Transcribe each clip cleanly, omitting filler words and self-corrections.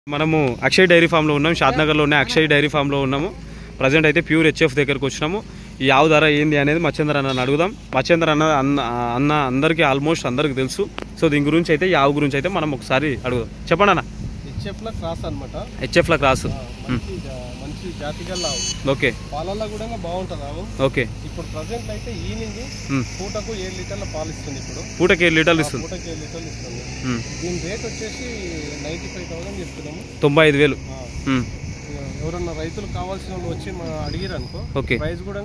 మనము అక్షయ్ డైరీ ఫామ్లో ఉన్నాము, షాద్నగర్లోనే అక్షయ్ డైరీ ఫామ్లో ఉన్నాము. ప్రజెంట్ అయితే ప్యూర్ హెచ్ఎఫ్ దగ్గరకు వచ్చినాము. ఈ ఆవు ధర ఏంది అనేది మచ్చేంద్ర అన్న అడుగుదాం. మచ్చేంద్ర అన్న అందరికీ ఆల్మోస్ట్ అందరికి తెలుసు. సో దీని గురించి అయితే ఈ ఆవు గురించి అయితే మనం ఒకసారి అడుగుదాం. చెప్పండి అన్న. హెచ్ఎఫ్ల క్రాస్ అనమాట. హెచ్ఎఫ్ల క్రాస్ మంచి జాతి గల ఆవు. ఓకే. పాలల్లో కూడా బాగుంటుంది ఆవు. ఓకే. ఇప్పుడు ప్రజెంట్ అయితే ఈనింగ్ పూటకు 7 లీటర్ల పాలు ఇస్తుంది. ఇప్పుడు పూటకి 7 లీటర్లు ఇస్తుంది. పూటకి 7 లీటర్లు ఇస్తుంది. దీని రేట్ వచ్చేసి 95,000 చెప్తున్నాము. 95,000. ఎవరన్నా రైతులు కావాల్సిన వాళ్ళు వచ్చి అడిగారు అనుకో, ప్రైస్ కూడా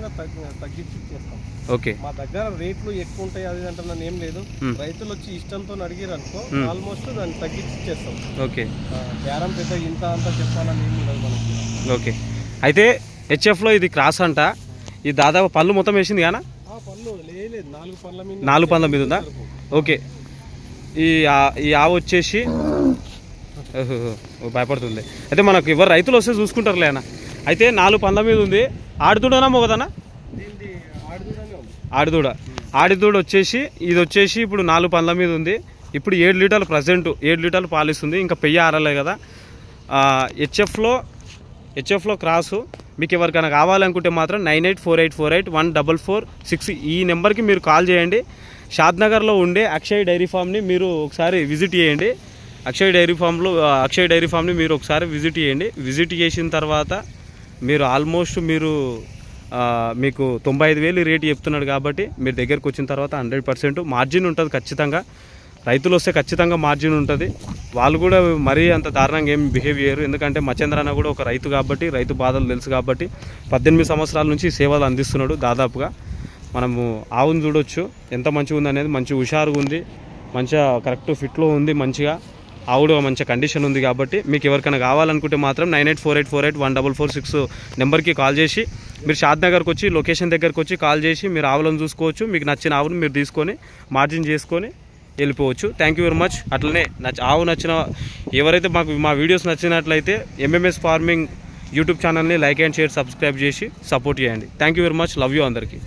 తగ్గించి చేస్తాం. ఓకే. మా దగ్గర రేట్లు ఎక్కువ ఉంటాయి అది అంటే నన్ను ఏం లేదు. రైతులు వచ్చి ఇష్టంతో అడిగారు అనుకో, ఆల్మోస్ట్ దాన్ని తగ్గించి చేస్తాం. ఓకే. బేరం పెద్ద ఇంత అంతా చెప్పాలని ఏమి ఉండదు మనకి. ఓకే. అయితే హెచ్ఎఫ్లో ఇది క్రాస్ అంట. ఇది దాదాపు పళ్ళు మొత్తం వేసింది కానీ పళ్ళు లేదు, 4 పళ్ళ మీద ఉందా? ఓకే. ఈ ఆవు వచ్చేసి భయపడుతుంది. అయితే మనకు ఎవరు రైతులు వస్తే చూసుకుంటారులే అన్న. అయితే 4 పళ్ళ మీద ఉంది. ఆడిదూడనా మొగదనా? ఆడిదూడ వచ్చేసి ఇది వచ్చేసి ఇప్పుడు 4 పళ్ళ మీద ఉంది. ఇప్పుడు 7 లీటర్లు ప్రజెంట్ 7 లీటర్లు పాలిస్తుంది. ఇంకా పెయ్యి ఆరలే కదా. హెచ్ఎఫ్లో క్రాసు మీకు ఎవరికైనా కావాలనుకుంటే మాత్రం 9848481446 ఈ నెంబర్కి మీరు కాల్ చేయండి. షాద్నగర్లో ఉండే అక్షయ్ డైరీ ఫామ్ని మీరు ఒకసారి విజిట్ చేయండి. అక్షయ్ డైరీ ఫామ్ని మీరు ఒకసారి విజిట్ చేయండి. విజిట్ చేసిన తర్వాత మీరు ఆల్మోస్ట్ మీకు 95,000 రేటు చెప్తున్నాడు కాబట్టి మీరు దగ్గరకు వచ్చిన తర్వాత 100% మార్జిన్ ఉంటుంది. ఖచ్చితంగా రైతులు వస్తే ఖచ్చితంగా మార్జిన్ ఉంటుంది. వాళ్ళు కూడా మరీ అంత దారుణంగా ఏం బిహేవ్ చేయరు. ఎందుకంటే మచ్చేంద్ర అన్న కూడా ఒక రైతు కాబట్టి, రైతు బాధలు తెలుసు కాబట్టి 18 సంవత్సరాల నుంచి సేవలు అందిస్తున్నాడు. దాదాపుగా మనము ఆవును చూడొచ్చు ఎంత మంచిగా ఉంది అనేది. మంచి హుషారుగా ఉంది, మంచిగా కరెక్ట్ ఫిట్లో ఉంది, మంచిగా ఆవుడు మంచి కండిషన్ ఉంది. కాబట్టి మీకు ఎవరికైనా కావాలనుకుంటే మాత్రం 9848481446 నెంబర్కి కాల్ చేసి మీరు షాద్నగర్కి వచ్చి లొకేషన్ దగ్గరకు వచ్చి కాల్ చేసి మీరు ఆవులను చూసుకోవచ్చు. మీకు నచ్చిన ఆవును మీరు తీసుకొని మార్జిన్ చేసుకొని వెళ్ళిపోవచ్చు. Thank you very much. అట్లనే ఆవు నచ్చిన ఎవరైతే మా వీడియోస్ నచ్చినట్లయితే ఎంఎంఎస్ ఫార్మింగ్ యూట్యూబ్ ఛానల్ని లైక్ అండ్ షేర్ సబ్స్క్రైబ్ చేసి సపోర్ట్ చేయండి. Thank you very much. Love you అందరికీ.